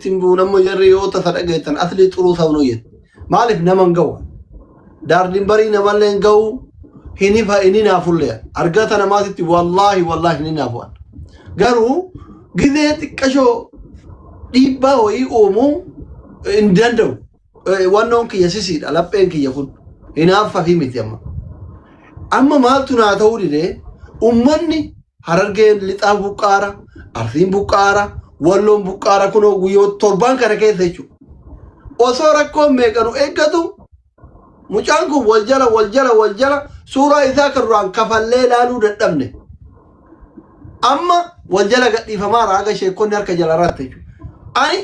timbu nammo jarri yoo tasadhageetan asli xuru sabno yet maalif naman gaw dardin bari namallen gaw hini fa ini nafulle argata namatitti wallahi hini nafuan garu gize tikkasho dibba hoyi omo indandau wannan ki yasisi alappen ki yakun ina fahimti amma maaltu na tawdide ummanni harargeen lixaa buqaara arfiin buqaara walloon buqaara kuno guyyo torban kana keessa jechu osoo rakkoon meeqanu eeggatu mucaan kun waljala suuraa isaa karraan kafallee laaluu dadhabne amma waljala gadhiifamaa raaga sheekonni harka jala raatti jechu ani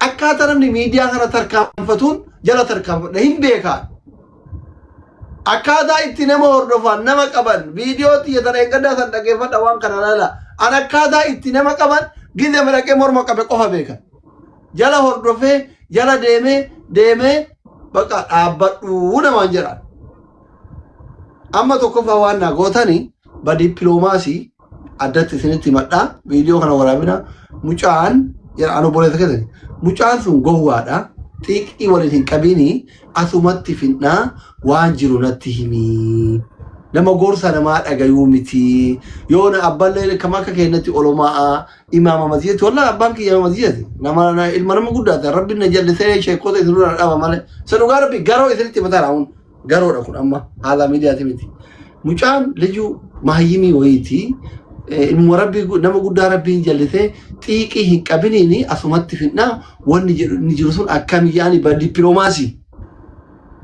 akkaataa namni miidiyaa kana tarkaanfatuun jala tarkaanfadha hin beekaa akkaataa itti nama hordofan nama qaban viidiyoo xiyyeetan eeggaddaa san dhageeffadha waan kana laala an akkaataa itti nama qaban gize madaqee morma qabe qofa beekan jala hordofee jala deemee baqa dhaabbadhuu namaan jedhan amma tokkoffaa waan naa gootanii ba dippiloomaasii addatti isinitti himadhaa viidiyoo kana waraabina mucaan jedhan obboleessa keessatti mucaan sun gowwaadha xiiqii waliin hin qabini asumatti finnaa waan jiru natti himi nama gorsa namaa dhagayuu miti yoona abballee kama akka keenyatti olomaa imaama masjidati wallahi abbaan kiyya masjidati nama ilma nama guddaata rabbiin na jallisee sheekota isin dura dhaba malee sanugaa rabbi garoo isinitti mataara hun garoodha kun amma haala miidiyaati miti mucaan liju mahayyimii wayiiti ilmu rabbi nama guddaa rabbiin jallisee xiiqii hin qabiniini asumatti finnaa wanni jiru sun akkamii yaani ba dippiloomaasii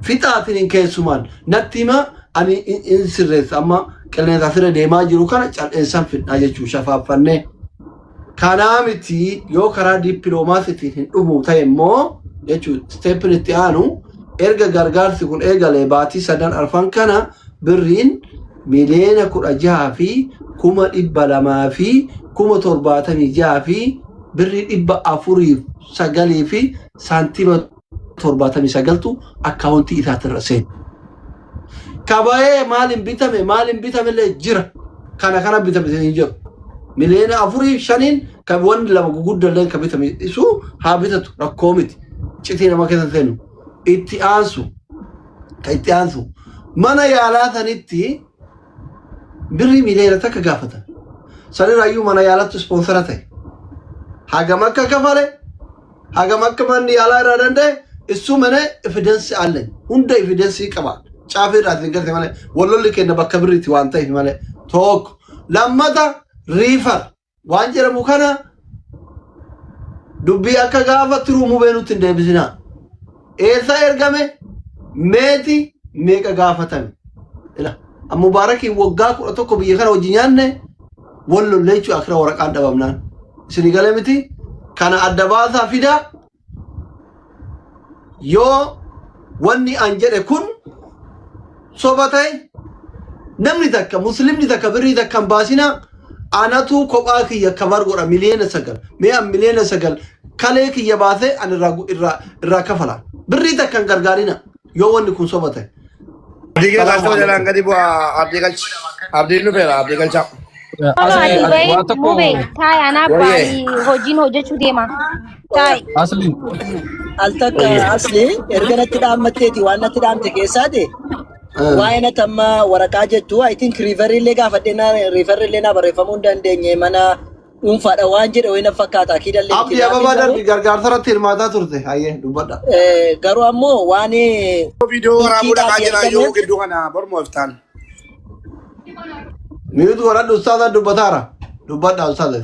fixaatiin keessumaan natti hima ani in sirreessa amma qilleensa fira deemaa jiru kana cal'eensan finnaa jechuu shafaaffannee kanaa miti yoo karaa dippiloomaasiitiin hin dhumu ta'e immoo jechuu steepin itti aanu erga gargaarsi kun eegalee baatii 3 arfan kana birriin miliyoona 16 fi 200,000 fi 76 fi birrii 409 fi saantiima 79tu akkaawuntii isaatirra seen kabaye maalin bitame le jira kana bitame hin jiru miliyoona 4-5 kan wanni lama guguddaleen kan bitame isu haa bitatu rakkoo miti citii nama keessa seenu itti aansu mana yaalaa sanitti birrii miliyoona takka gaafatan sanirraayyuu mana yaalatti ispoonsara ta'e hagam akka kafale hagam akka manni yaalaa irraa danda'e isu mana evidensi allen hunda evidensi qaba caafii irraatiin garte malee wallolli kenna bakka birriitti waan ta'eef malee tokko lammata riifar waan jedhamu kana dubbii akka gaafa tiruu beenutti hin deebisinaa eessa ergame meeti meeqa gaafatame ila mubarakiin waggaa 11 biyya kana wajjin nyaanne wallollee jechuu akira waraqaan dhabamnaan isinii galee miti kana adda baasaa fidaa yoo wanni an jedhe kun soba ta'e namni takka muslimni takka birrii takka baasina anatu kophaa kiyya kabar godha miliyoona 9 miliyoona 9 kalee kiyya baasee an irraa kafala birrii takka gargaarina yoo wanni kun soba ta'e Abdiga kasih jalan kadi buat abdi nu bela abdi kalcak. Mube, tay anak bayi hojin hoja cudema. Tay. Asli. Altak asli. Erga tidak amat ti wana tidak amat kesade. Wayna tamma warakaje tu. I think river lega fadena river lena barefamun dan denye mana umfada wanjir wayna fakata kida le. Abdi apa badar gargar sara tirmata turte. Aye dubada. Garu ammo wani Video orang muda kajian ayu kedungan bermu iftan. Miutu warad ustaza dubada ustaza.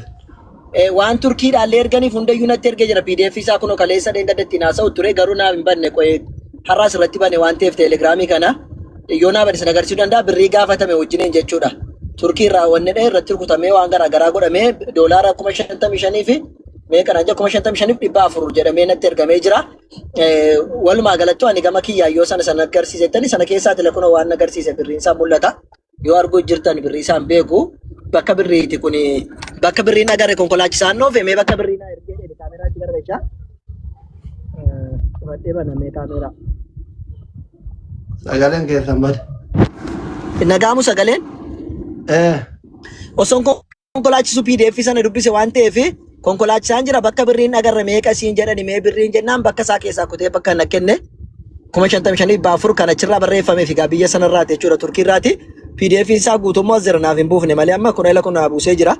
Wan Turkii dhalee erganiif hunda yuunatti ergee jira PDF isaa kunoo kaleessa dheendadatti naasa'u ture garuu naaf hin banne qo'ee har'aas irratti bane waan ta'eef teelegiraamii kana yoo naa bane sana agarsiisuu danda'a birrii gaafatame wajjiniin jechuudha. Turkii irraa wanni dha'e irratti rukutamee waan garaa garaa godhamee doolaara 55,000 fi meeqana jaa 55,400 jedhamee natti ergamee jira. Walumaa galatti ani gama kiyyaayyoo sana agarsiisettani sana keessaati lakkuna waan agarsiise birriin isaa mul'ata. Yoo arguu jirtan birrii isaan beeku bakka birriiti kuni bakka birriin agarre konkolaachisaan noofe mee bakka birriin ergee kaameraatti garreecha. Wadde banamee kaameraa. Sagaleen keessan bada. Nagaamu sagaleen? Osoon konkolaachisu PDF sana dubbise waan ta'eef Konkolaachisaan jira bakka birriin agarra meeqa siin jedhani mee birriin jennaan bakka isaa keessaa kutee bakka na kenne 55 baafur kan achirraa barreeffamee fi biyya sanarraati jechuudha Turkiirraati. PDF isaa guutummaa zira naaf hin buufne malee amma kun na buusee jira.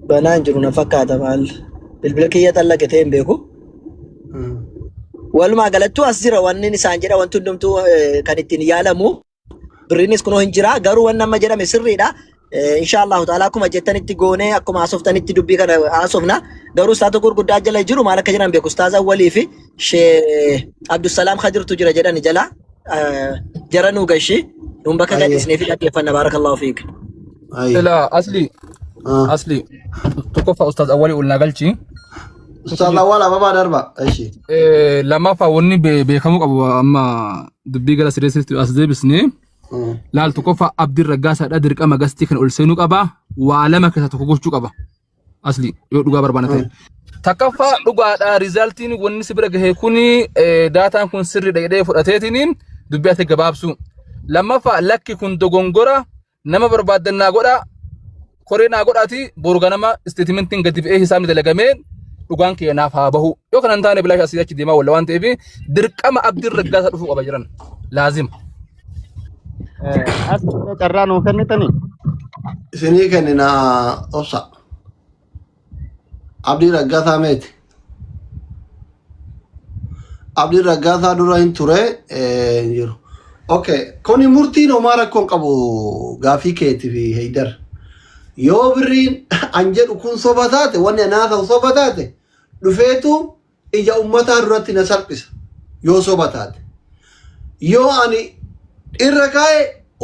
Banaan jiru na fakkaata maal bilbila kiyya xallaqatee hin beeku. Walumaa galattuu as jira wanni isaan jedha wanti hundumtuu kan ittiin yaalamu. Birriinis kunoo hin jira garuu wanni amma jedhame sirriidha. Inshallah ta'ala akkuma jettanitti goonee akkuma haasoftanitti dubbii kana haasofna. Garuu ustaata gurguddaa jala jiru maal akka jedhan beeku ustaaza Awwalii fi Sheekh Abdusalaam Khadirtu jira jedhani jala jara nu gashi nun bakka gadhiisnee fi dhaggeeffanna barakallahu fiik. Ila asli tokkoffaa ustaaz Awwalii ol nagalchi. Ustaaz Awwal ababa darba. Eshi. Lammaffaa wanni beekamuu qabu amma dubbii gara sireessitti as deebisnee. Laal tokkoffaa Abdii Raggaasaadha dirqama gastii kan ol seenuu qaba waa lama keessaa tokko gochuu qaba asli yoo dhugaa barbaada ta'e takkaffaa dhugaadha rizaaltiin wanni si bira gahee kuni daataan kun sirriidha jedhee fudhateetiniin dubbii ati gabaabsu lammaffaa lakki kun dogongora nama barbaadannaa godha koree naa godhaati boru ganama isteetimentiin gadi bu'ee hisaabni dalagamee dhugaan keenyaaf haa bahu yoo kana hin taane bilaash asii achi deemaa walla waan ta'eef dirqama Abdii Raggaasaa dhufuu qaba jiran laazim. As carraa nuu kennitanii? Isinii kennina obsa. Abdii Raggaasaa meeti. Abdii Raggaasaa dura hin ture hin jiru. Okay, kuni murtiin homaa rakkoon qabu gaafii keetii fi Haydar. Yoo birriin an jedhu kun soba taate wanni anaasa soba taate dhufeetu ija ummataa duratti na salphisa yoo soba taate. Yoo ani irra kaa'e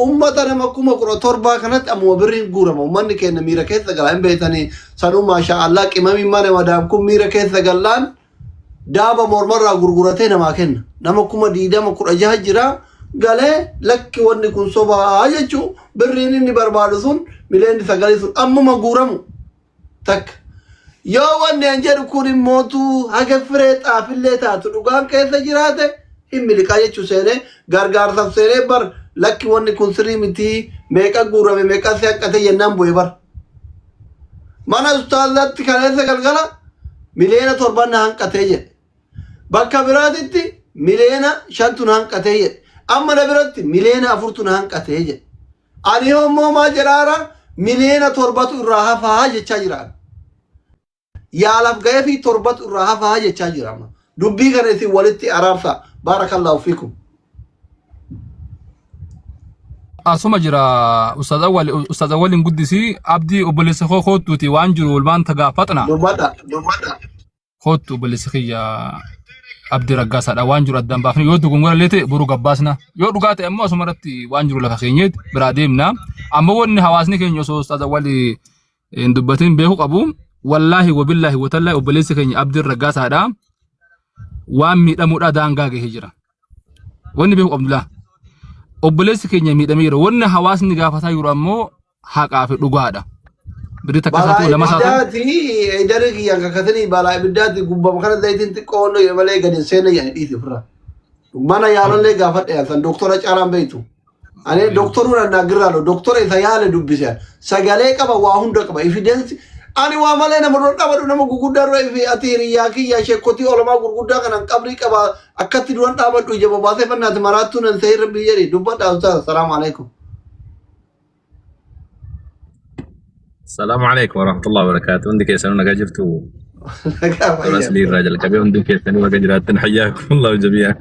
ummata nama 17,000 kanatti ammoo birriin guurama ummanni keenya miira keessa gala hin beekanii sanuu maashaallah qimamii mana madaam kun miira keessa galaan daaba mormarraa gurguratee namaa kenna nama 20,16 jira galee lakki wanni kun sobaa jechuun birriin inni barbaadu sun mileen 9 sun ammuma guuramu takka yoo wanni an jedhu kun immootu haga firee xaafillee taatu dhugaan keessa jiraate hin miliqaa jechuu seenee gargaarsaaf seenee bar lakki wanni kun sirrii miti meeqa guurame meeqa si haqqate jennaan bu'e bar mana ustaazatti kaleessa galgala mileena 7 na hanqatee jedhe bakka biraatitti mileena 5 na hanqatee jedhe amma na biratti mileena 4 na hanqatee jedhe ani immoo maa jedhaara mileena 7 irraa hafaa jechaa jiraan yaalaaf ga'ee fi 7 irraa hafaa jechaa jirama dubbii kana isin walitti araarsa barakallahu fiikum. Asuma jira Ustaaz Awwaliin guddisi Abdii obboleessa koo kootuuti waan jiru walmaan tagaafatna. Dubbadha. Kootu obboleessa kiyya Abdii Raggaasaadha waan jiru addaan baafne yoo dogongora illee ta'e boruu gabbaasna yoo dhugaa ta'e ammoo asuma irratti waan jiru lafa keenyeetti biraa deemna amma wanni hawaasni keenya osoo Ustaaz Awwalii hin dubbatin beeku qabu wallaahi wabillaahi watallaahi obboleessi keenya Abdii Raggaasaadha waan miidhamuudha daangaa gahee jira wanni beeku qabdulaa obboleessi keenya miidhameera wanni hawaasni gaafataa jiru ammoo haqaa fi dhugaadha birri takkasaatu lama saatu bidaati daree kiyyan kakatanii balaa bidaati gubbama kana zayitiin xiqqoo malee gadi seena jedhanii dhiise firra mana yaalollee gaafadhe yaalsan doktora caalaan beeytu ani doktoruu nannaaggirraalo doktora isa yaale dubbise sagalee qaba waa hunda qaba evidensi ani waa malee nama dhodhabadhu nama guguddaa dura ifi ati hiriyyaa kiyya sheekkotii olamaa gurguddaa kanan qabrii qaba akkatti duran dhaabadhu ija bobaasee fannaati maraattuu nan ta'e rabbi jedhi dubbadha ustaaz salaamu alaikum. السلام عليكم ورحمة الله وبركاته. عندك يا سنون قاجرتو راسلي الراجل كبير عندك يا سنون قاجرات حياكم الله جميعا.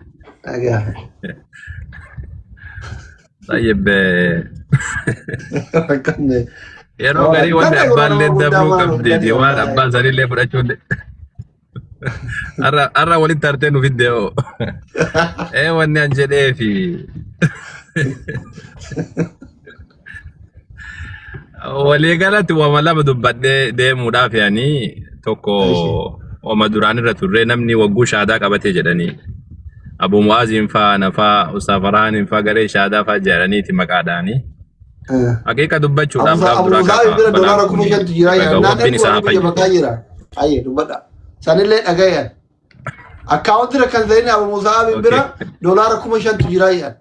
طيب يا روغري وانا أبان لين دبلو كبدي ديوان أبان زاني اللي برأيشون أرى ولين ترتينو فيديو إيه وانا أنجل إيه في waliigalatti wama lama dubbadhee deemuudhaaf yaani tokko wama duraan irra turre namni wagguu shaadaa qabatee jedhanii Abu Mu'aaziin faa nafaa Ustaaz Farhaaniin faa garee shaadaa faa jedhaniiti maqaadhaanii haqiiqa dubbachuudhaaf gaaf duraa qaba doolaara 5,000 jira naannoo isaa fayyada ayye dubbadha sanillee dhagayan akkaawunti rakkan zaini Abu Mu'aaziin bira doolaara 5,000 jira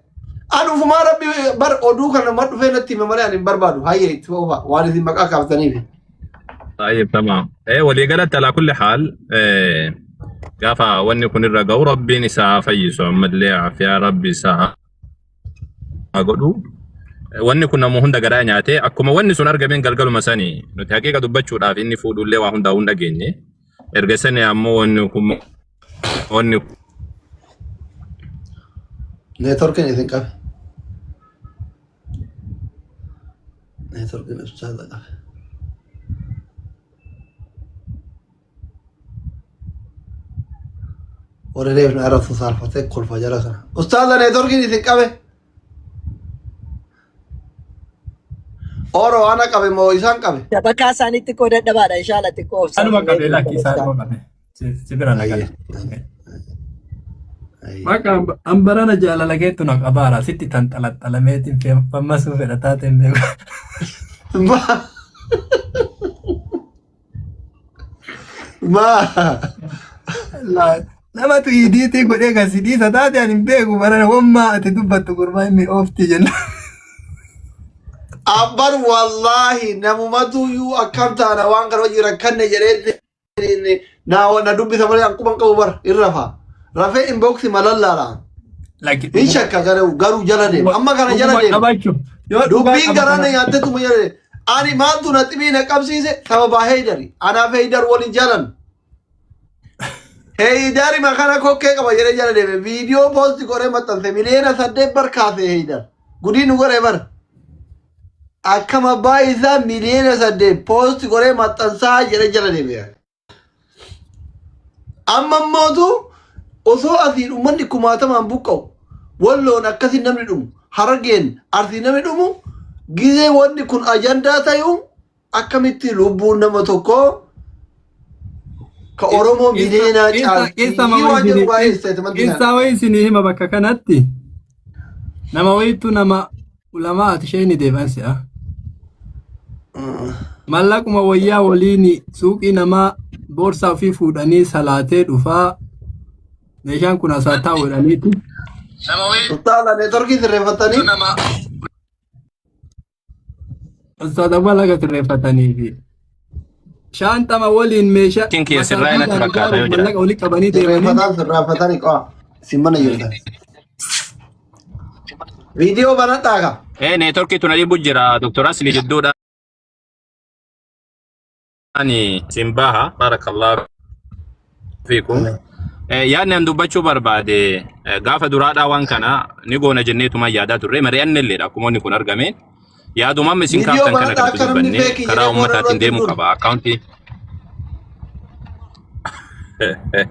أنا فما ربي بر أدوك أنا ما فين التيم مرة أنا بربادو هاي توفى والدي مكاك عبتني طيب تمام ولي قالت على كل حال قافا واني كن الرقا وربي نساء فيسو مدلي عافيا ربي ساعة أقولو واني كنا مهندا قرانياتي أكما واني سنرق بين قلقلو مساني نتحقيقة دبتشو رافي إني فودو اللي واهندا هندا جيني إرقساني أمو واني كم واني نتورك إذن كاف نتورك أستاذ كاف وريف نعرف صارفتك كل فجر سنة أستاذ نتورك إذن كاف أورو أنا كاف مويسان كاف Bakka isaaniitti koo dadhabaadha inshallah xiqqoo of Anuma qabee lakkii isaa dhuma qabe. Sibira nagale. Maka ambarana jaalala keetu na qabaara sitti tan xalaxalameetiin fammasuu fedha taateen beeku. Namatu hidiitii godhee kan sidiisa taate ani hin beeku barana wammaa ati dubbattu gurbaa inni oofti jenna. Abbar wallahi namumatu yu akkamta na wangar wajira kanne jerete na dubbi samari ankuman qabu bar irrafa rafe inbox malallala in shakka garu jala de amma kana jala de dubbi garane yatte tum yare ani mantu natibi na qabsise sababa heydari ana heydar wolin jalan heydari makana kokke qaba jere jala de video post gore matan se milena sadde barkaase heydar gudi nu gore bar akkama baay'isa miliyoona 8 post goree maxxansaa jedhe jala deebi'a. Amma mootu osoo asiin uummanni kumaatamaan buqqa'u walloon akkasii namni dhumu harargeen arsii namni dhumu gizee wanni kun ajandaa ta'u akkamitti lubbuun nama tokko ka Oromoo miliyoonaa caalti. Keessaa wayii isinii hima bakka kanatti nama wayiitu nama ulamaa ati isheen deebansi'a. Mallaquma wayyaa waliin suuqii namaa boorsaa ofii fuudhanii salaatee dhufaa meeshaan kun asaa taa'u jedhaniiti. Ustaala neetworkii sirreeffatanii. Ustaala mallaqa sirreeffatanii fi shaantama waliin meeshaa mallaqa olii qabanii deemanii. Sirreeffatanii qo'a simmana jirtan. Viidiyoo banadhaa ka. neetworkii tunadii bujjira Dr. Asli jidduudha. Ani Simbaha barakallahu fiikum. Yaadni an dubbachuu barbaade gaafa duraadhaa waan kana ni goona jenneetuma yaadaa turre mari'anne illeedha akkuma inni kun argame. Yaaduma amma isin kaaftan kana kan dubbanne karaa ummataatiin deemuu qaba akkaawuntii.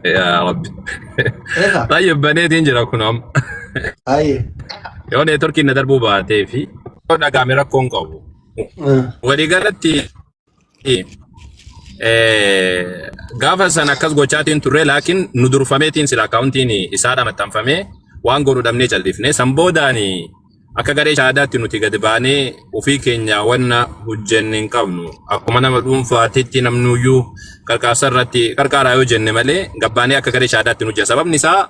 Yaa Rabbi. Tayyib baneetiin jira kun amma. Aye. Yoo neetworkiin na darbuu baatee fi dhagaame rakkoon qabu. Waliigalatti gaafa san akkas gochaatiin turre laakiin nu durfameetiin sila akkaawuntiin isaadha maxxanfamee waan godhu dhabnee callisne san boodaan akka garee shaadaatti nuti gadi baanee ofii keenya wanna hojjenne hin qabnu akkuma nama dhuunfaatitti namnuyyuu qarqaarsa irratti qarqaaraa yoo jenne malee gabbaanee akka garee shaadaatti nu jira sababni isaa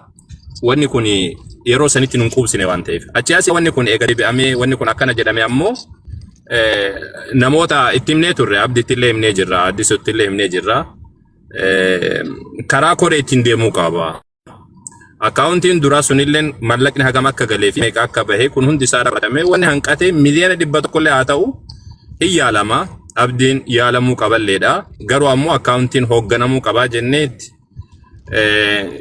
wanni kun yeroo sanitti nun quubsine waan ta'eef achi asii wanni kun eega deebi'amee wanni kun akkana jedhame ammoo namoota itti himnee turre abdiitti illee himnee jirra addisuutti illee himnee jirra karaa koree ittiin deemuu qaba akkaawuntiin duraa sunilleen mallaqni hagam akka galee fi meeqa akka bahee kun hundi isaa dhabatamee wanni hanqatee miliyoona 100 illee haa ta'u hin yaalama abdiin yaalamuu qaballeedha garuu ammoo akkaawuntiin hoogganamuu qabaa jenneetti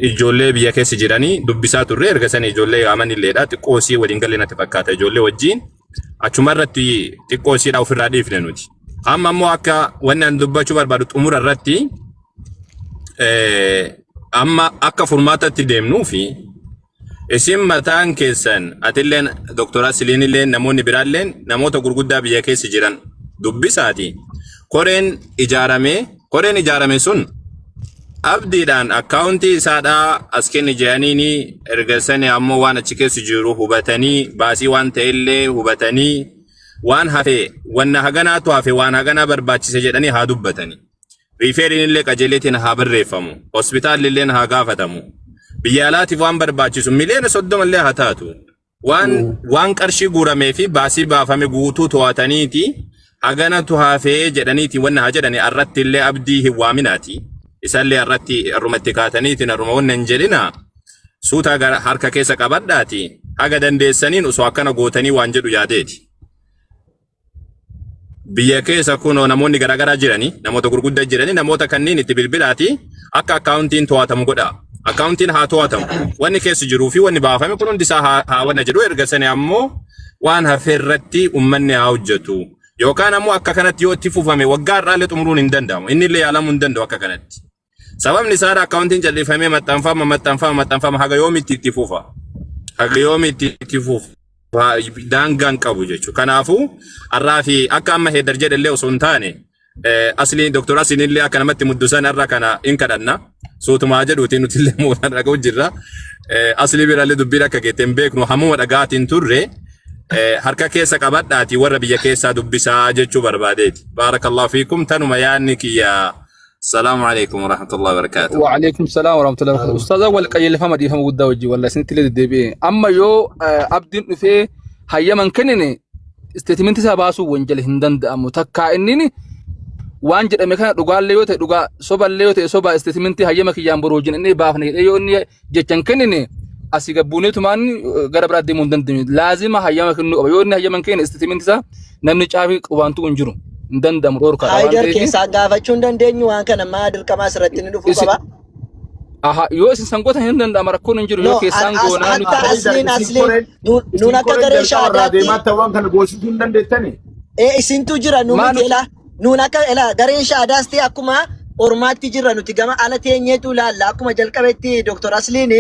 ijoollee biyya keessa jiranii dubbisaa turre erga san ijoollee yaamanilleedha xiqqoosii waliin galee natti fakkaata ijoollee wajjiin achuma irratti xiqqoosiidha ofirraa dhiifne nuti amma ammoo akka wanni an dubbachuu barbaadu xumura irratti amma akka furmaatatti deemnuu fi isin mataan keessan atilleen Dr. Asliin illee namoonni biraalleen namoota gurguddaa biyya keessa jiran dubbisaati koreen ijaarame sun abdiidhaan akkaawuntii isaadhaa as kenni jedhaniini erga sani ammoo waan achi keessa jiru hubatanii baasii waan ta'ellee hubatanii waan hafe wanna haganaatu hafe waan haganaa barbaachise jedhanii haa dubbatanii riifeeriin illee qajeeleetiin haa barreeffamu hospitaalli illee haa gaafatamu biyya alaatiif waan barbaachisu miliyoona 30 illee haa taatu waan qarshii guuramee fi baasii baafame guutuu to'ataniiti haganatu hafee jedhaniiti wanna haa jedhani irratti illee abdii hin waaminaati isallee irratti arrumatti kaataniitiin arruma wanna hin jedhina suuta harka keessa qabadhaati haga dandeessaniin osoo akkana gootanii waan jedhu yaadeeti. Biyya keessa kunoo namoonni garaagaraa jiranii namoota gurguddaa jiranii namoota kanneen itti bilbilaati akka akkaawuntiin to'atamu godha. Akkaawuntiin haa to'atamu wanni keessa jiruu fi wanni baafame kun hundi isaa haa wanna jedhu erga sani ammoo waan hafe irratti uummanni haa hojjetu yookaan ammoo akka kanatti yoo itti fufame waggaa irraallee xumuruun hin danda'amu inni illee yaalamuu hin danda'u akka kanatti. Sababni isaa akkaawuntiin jallisifamee maxxanfama haga yoomitti itti fufa haga yoomitti itti fufa. Daangaan qabu jechuudha. Kanaafuu har'aa fi akka amma heddar jedhallee osoo hin taane asli Dr. Asin illee akka namatti muddusan har'a kana hin kadhanna. Suutumaa jedhuutiin nuti illee muudaa dhaga'u jirra. Asli biraallee dubbiin akka geetteen beeknu hammuma dhagaatiin turre harka keessa qabadhaati warra biyya keessaa dubbisaa jechuu barbaadeeti. Baarakallahu fiikum tanuma yaanni kiyya. السلام عليكم ورحمة الله وبركاته. وعليكم السلام ورحمة الله وبركاته. أستاذ أول قيل فما دي فما قد وجي والله سنتي لدي دبي. أما يو أبدين في هيا من كنني استثمنت سباسو وانجل هندن أمو تكا إنني وانجل أمكان رجال ليوت رجال صوب ليوت صوب استثمنت هيا مكي يامبروجين إني بافني إيو إني جتشن كنني أسيقبوني تمان قرب رادي مندن لازم هيا مكن يو إني هيا من كن استثمنت سا نمني شافي وانتو انجرو. Dandam roorka Haydar keessaa gaafachuun dandeenyu waan kana maa dirqama asirratti ni dhufuu qaba. Aha yoo isin sangoota hin danda'ama rakkoon hin jiru yoo keessaan goonaa asliin nuun akka garee shaadaatti deematta waan kana goosisuu hin dandeettani. Isintu jira nuun akka gareen shaadaas ta'e akkuma ormaatti jira nuti gama ala teenyeetu ilaalla akkuma jalqabetti Dr. Asliin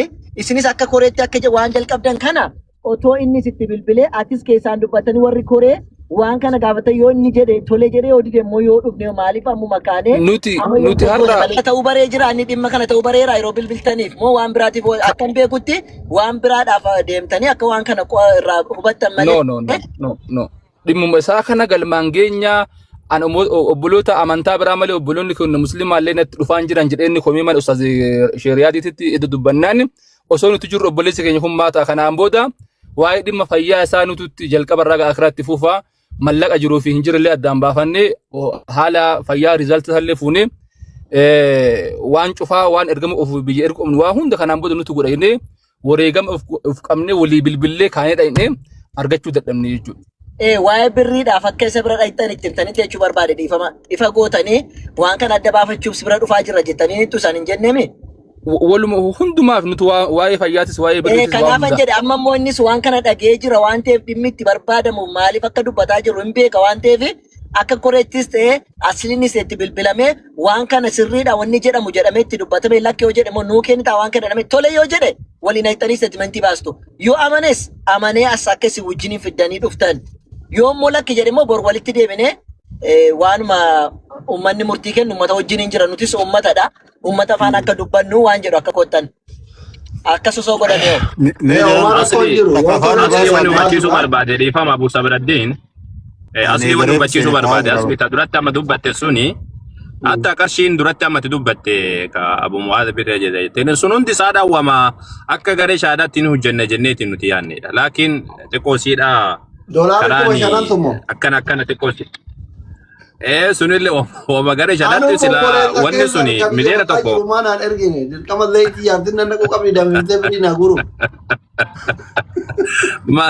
isinis akka koreetti akka waan jalqabdan kana otoo inni sitti bilbilee atis keessaan dubbatanii warri koree waan kana gaafatan yoo inni jedhe tolee jedhe yoo dide immoo yoo dhufne maaliif ammu makaane nuti har'a ta'uu baree jira inni dhimma kana ta'uu bareera yeroo bilbiltaniif moo waan biraatiif akka hin beekutti waan biraadhaaf deemtanii akka waan kana irraa hubattan malee no dhimmuma isaa kana galmaan geenya an obboloota amantaa biraa malee obboloonni kun muslimaallee natti dhufaan jiran jedheenni komii malee ustaaz sheeriyaatiitti itti dubbannaan osoo nuti jirru obboleessi keenya kun maata kanaan booda waa'ee dhimma fayyaa isaa nuti jalqaba irraa akiraatti fufaa mallaqa jiruu fi hin jirre addaan baafannee haala fayyaa riizaltii sallee fuunee waan cufaa waan ergama of biyya ergamnu waa hunda kanaan booda nuti godhannee wareegama of qabnee walii bilbilee kaanee dhaynee argachuu dadhabne jechuudha. Waa'ee birriidhaaf akka isa bira dhaytan itti himtanii jechuu barbaade ifa gootanii waan kana adda baafachuuf bira dhufaa jirra jettanii nittu isaan hin jenneemi. Waluma hundumaaf nuti waa'ee fayyaatis waa'ee birriitis kanaafan jedhe amma immoo innis waan kana dhagee jira waan ta'eef dhimmi itti barbaadamu maaliif akka dubbataa jiru hin beeka waan ta'eef akka koreettis ta'e asliinis itti bilbilamee waan kana sirriidha wanni jedhamu jedhamee itti dubbatame lakkee yoo jedhe immoo nuu kennitaa waan kana jedhame tole yoo jedhe waliin hayxanii statementii baastu yoo amanes amanee as akka isin wajjiniin fiddanii dhuftan yoo immoo lakki jedhe immoo bor walitti deebinee waanuma ummanni murtii kennu ummata wajjiniin jira nutis ummatadha ummata afaan akka dubbannu waan jedhu akka kottan akka sosoo godhanee asli wani hubachiisuu barbaade dhiifama Abu Sabraddiin asli wani hubachiisuu barbaade asli ta duratti amma dubbatte suni hatta qarshiin duratti amma dubbatte ka Abu Mu'aadh birra jedhe sun hundi isaa dhaawwama akka garee shaadaatti nu hojjenne jenneetiin nuti yaannedha laakiin xiqqoosiidha karaani akkana xiqqoosi sunille oma garee shaadaatti sila wanni suni miliyoona tokko maanaan ergine dirqama leeyitii yaabdin nan dhaquu qabni damintee bidina guru ma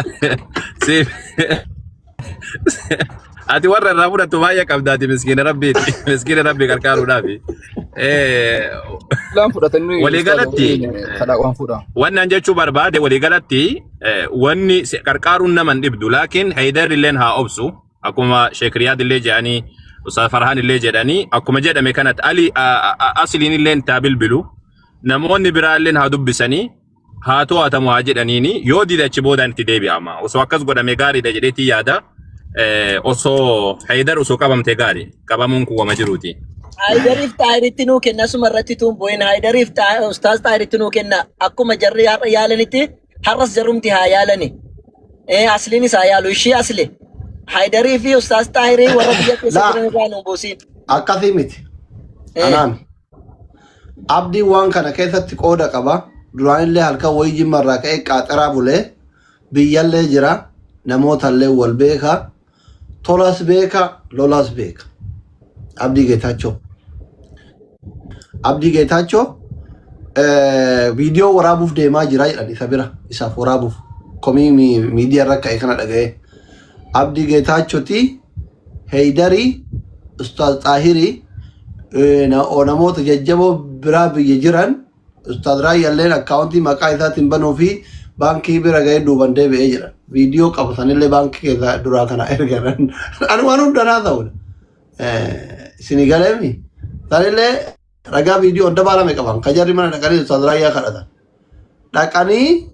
si ati warra irraa fudhattu baay'ee qabdaati miskiina rabbii gargaaruudhaafi waliigalatti wannan jechuu barbaade waliigalatti wanni gargaaruun naman dhibdu laakiin Haydar illeen haa obsu akkuma Sheek Riyaad illee jedhanii Ustaz Farhaan illee jedhanii akkuma jedhame kanatti Ali asliin illeen taabilbilu namoonni biraa illeen haa dubbisanii haa to'atamu haa jedhaniini yoo dide achi boodaan itti deebi'ama osoo akkas godhame gaariidha jedheetii yaada osoo Haydar osoo qabamte gaarii qabamuun kuwwama jiruuti. Haydariif taayiritti nuu kenna suma irratti tuun bu'in Haydariif Ustaaz taayiritti nuu kenna akkuma jarri har'a yaalanitti har'as jarrumti haa yaalani asliinis haa yaalu ishii asli. Haydarii fi Ustaaz Taahirii warra biyya keessa jiran irraa nu buusin. Akkasii miti. Anaami. Abdiin waan kana keessatti qooda qaba. Duraan illee halkan wayii jimma irraa ka'ee qaaxaraa bulee biyyallee jira, namootallee wal beeka, tolas beeka, lolas beeka. Abdii Geetaachoo. Abdii Geetaachoo viidiyoo waraabuuf deemaa jira jedhan isa bira isaaf waraabuuf komii miidiyaa irra ka'e kana dhaga'ee. Abdii Geetaachooti Heydarii Ustaaz Xaahirii namoota jajjaboo biraa biyya jiran Ustaaz Raayyalleen akkaawuntii maqaa isaatiin banuu fi baankii bira ga'ee duuban deebi'ee jira. Viidiyoo qabatanillee baankii keessaa duraa kana ergan. Ani waan hundanaa ta'udha. Isinii galeemi. Sanillee ragaa viidiyoo hunda baalame qaban. Kajarri mana dhaqanii Ustaaz Raayyaa kadhatan. Dhaqanii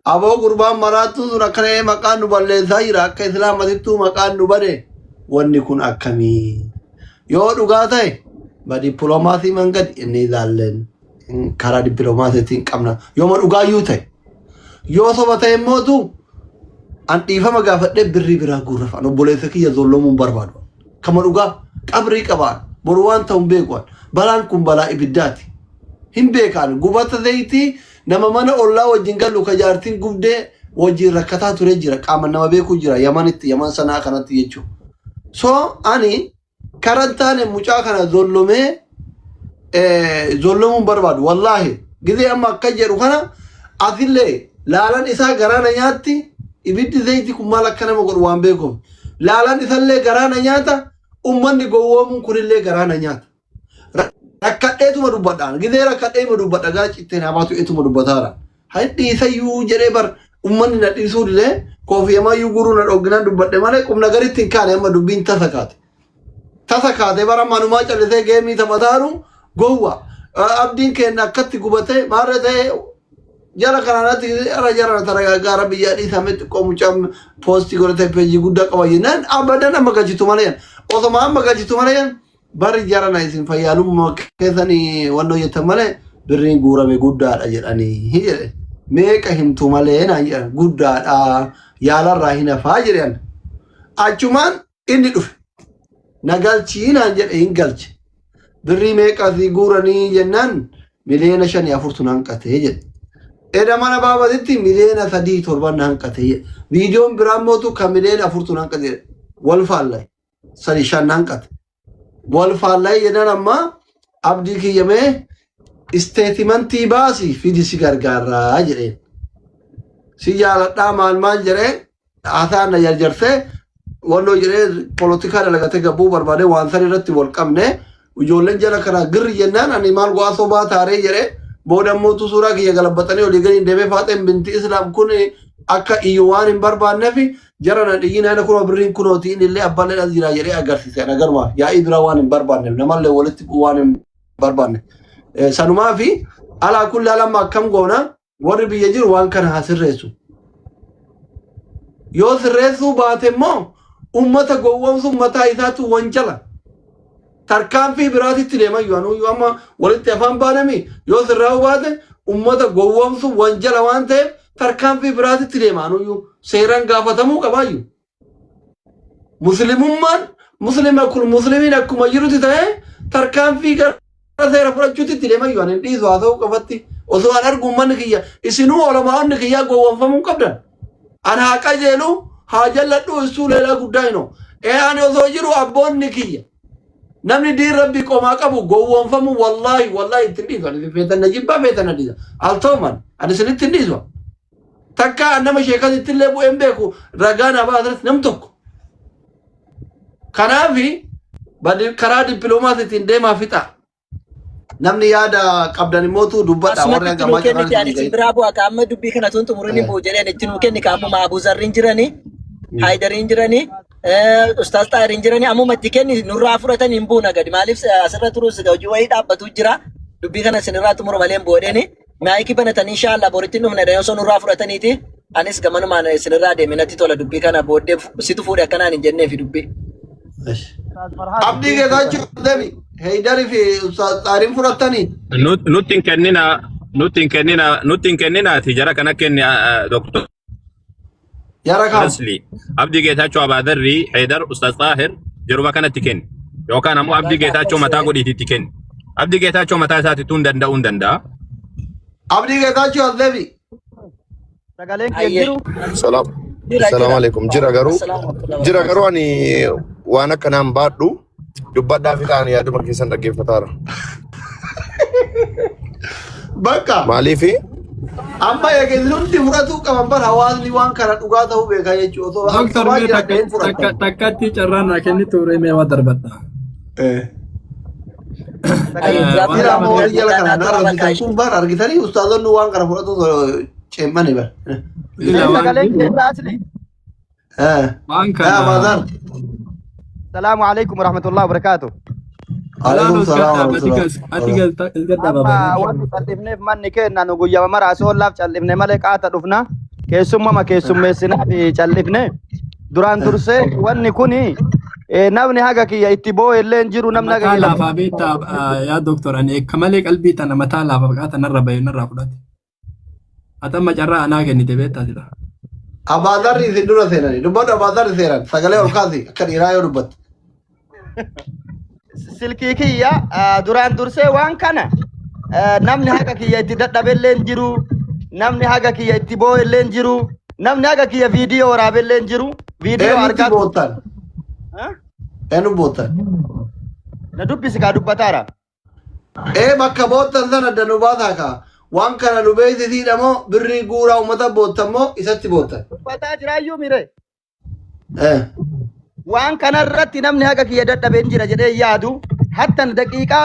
aboo gurbaan maraattuu sun akkana maqaan nu balleessaa jira. Akka islaamatittuu maqaan nu bade. Wanni kun akkamii? Yoo dhugaa ta'e ba dippiloomaasii mangad inni ilaalleen karaa dippiloomaasiitiin qabna. Yooma dhugaayyuu ta'e. Yoo soba ta'e immootu an dhiifama gaafadhee birrii biraa guurrafa. An obboleessa kiyya zollomuun barbaadu. Kama dhugaa qabrii qabaan boru waan ta'uun beekuun balaan kun balaa ibiddaati. Hin beekaan gubata zayitii nama mana ollaa wajjin galu ka jaartiin gubdee wajjin rakkataa ture jira. Qaama nama beekuu jira Yamanitti Yaman sanaa kanatti jechuudha. So ani karantaane mucaa kana zollomuun barbaadu. Wallaahi gizee amma akka jedhu kana asillee laalan isaa garaana nyaatti ibiddi zayitii kun maal akka nama godhu waan beekuuf. Laalan isallee garaana nyaata ummanni gowwoomuun kunillee garaana nyaata. Rakkadheetuma dubbadhaan gizee rakkadheetuma dubbadha gaa citteen habaatu eetuma dubbataara. Hadhi isayyuu jedhee bar ummanni na dhiisuullee koofiyamayyuu guruu na dhogginaan dubbadhe malee qubna garitti hin kaane amma dubbiin tasa kaate. Tasa kaate bara manumaa callisee geemii taphataaru gowwa. Abdiin keenya akkatti gubatee maarra ta'ee jara kanaanatti ara jara taragaara biyyaa dhiisametti qomuchaan poostii godhatee peejii guddaa qaba jennaan abadan amma galchitu malee osoma amma galchitu malee bari jara na isin fayyaalummaa keessanii wannoo jettan malee birriin guurame guddaadha jedhanii jedhe meeqa himtu malee naan jedhan guddaadha yaalarraa hin hafaa jedhan achumaan inni dhufe na galchii naan jedhe hin galche birrii meeqasii guuranii jennaan miliyoona 5 hanqatee jedhe. Eda mana baabatitti miliyoona 3-7 hanqatee viidiyoon biraan mootu kan miliyoona 4 hanqatee wal faallay 3-5 hanqate wal faallay jedhan amma abdii kiyyamee isteetimentii baasii fidi si gargaaraa jedheen si jaaladhaa maal jedhee haasaan na jarjarsee wannoo jedhee polotikaa dalagatee gabbuu barbaadee waan san irratti wal qabne ijoolleen jala kana girri jennaan ani maal go'aa sobaa taaree jedhee booda mootu suuraa kiyya galabbatanii olii galiin deemee faaxeen binti islaam kun akka iyyuu waan hin barbaanneef jara na dhiyyiin aina kunoo birriin kunooti inni illee abbaan as jira jedhee agarsiise agaruma yaa'ii biraa waan hin barbaanneef namallee walitti waan hin barbaanne sanumaa fi alaa kulli alamma akkam goona warri biyya jiru waan kana haa sirreessu. Yoo sirreessuu baate immoo ummata gowwoomsu mataa isaatu wancala. Tarkaanfii biraatitti deemayyuu anuyyuu amma walitti afaan baanami yoo sirraa baate ummata gowwoomsu wanjala waan ta'eef tarkaanfii biraatitti deema anuyyuu seeraan gaafatamuu qabaayyuu. Muslimummaan muslima kun muslimiin akkuma jirutti ta'ee tarkaanfii gara seera fudhachuutti deemayyuu ani dhiisu haa ta'uu qabatti osoo an argu ummanni kiyya isinuu olamaa'onni kiyyaa gowwoomfamuu qabdan. An haa qajeelu haa jalladhu isuu leelaa guddaa hinoo. Ani osoo jiru abboonni kiyya. Namni diin rabbi qomaa qabu gowwoomfamu wallahi ittiin dhiisu. Ani feetan na jibbaa feetan na dhiisa. Al ta'uman ani isinitti hin dhiisu. Takka nama sheekas ittillee bu'een beeku ragaa na baasirratti nam tokko. Kanaafi karaa dippiloomaasiitiin deemaa fixa. Namni yaada qabdan immootu dubbadha warra gamaa jiran. Asumatti biraa bu'aa qaama dubbii kana tun xumuriin bu'u jedheen itti nuu kenni qaamuma Abuu Zarriin jiranii Haydariin jiranii Ustaaz Xaahiriin jiranii ammuma itti kenni nurraa fudhatanii hin buuna gadi maaliif asirra turus hojii wayii dhaabbatu jira dubbii kana isinirraa xumuru malee hin bu'edheeni maayikii banatanii inshaallah boritti dhufne osoo nurraa fudhataniiti anis gamanumaan isinirraa deeme natti tola dubbii kana booddee situ fuudhe akkanaan hin jenneefi dubbii. Abdii Geetaachoo deemi Haydarii fi Ustaaz Xaahiriin fudhatanii. Nutti hin kenninaati jara kana kenni doktor. Yara kam. Asli Abdii Geetaachoo Abaadarrii Haydar Ustaaz Xaahir jeruma kanatti kenni yookaan ammoo Abdii Geetaachoo mataa godhiititti kenni. Abdii Geetaachoo mataa isaatti tun danda'uu hin danda'a. Abdii Geetaachoo as deemi. Sagaleen kee jiru. Salam. Assalamu alaikum. Jira garuu ani waan akkanaan baadhu dubbadhaa fi ta'anii yaaduma keessan dhaggeeffataara. Bakka Maaliifi? amma eegeen hundi fudhatu qaban bara hawaasni waan kana dhugaa ta'uu beekaa jechuudha. Doktor mee takkatti carraan naa kenni turee mee waa darbadha. Jira ammoo warri jala kanaan argitan kun bara argitanii ustaazonni waan kana fudhatu ceemmani bara. Sagaleen kee raasne. Waan Bazar. Salaamu alaikum warahmatullahi wabarakatuh. Alaikum salam Ati gadda baba. Wanti califneef manni kenna nu guyyaa maraa soolaaf callifne malee qaata dhufna. Keessummaa keessummeessinaaf callifne. Duraan dursee wanni kuni namni haga kiyya itti boo'ellee jiru namni haga Mataa laafaa beektaa yaa doktor ani eekka malee qalbii tana mataa laafaa qaata narra bahe narraa fudhate. Atamma carraa anaa kennite beektaa jira. Abaadarri isin dura seenani. Dubbadhu abaadarri seenan. Sagalee ol kaasi akka dhiiraa yoo dubbattu. silkii kiyya duraan dursee waan kana namni haga kiyya itti dadhabellee jiru. Namni haga kiyya itti boo'ellee jiru. Namni haga kiyya viidiyoo waraabellee jiru. Viidiyoo Eenyutti argaa boottan? Eenyu boottan? na dubbisi kaa dubbataara. Bakka boottan sana danuu baataa kaa. Waan kana nu beeksisiidha moo birrii guuraa uummata boottan moo isatti boottan? Dubbataa jiraayyuu mire. Waan kanarratti namni haga kiyya dadhabeen jira jedhee yaadu hattan daqiiqaa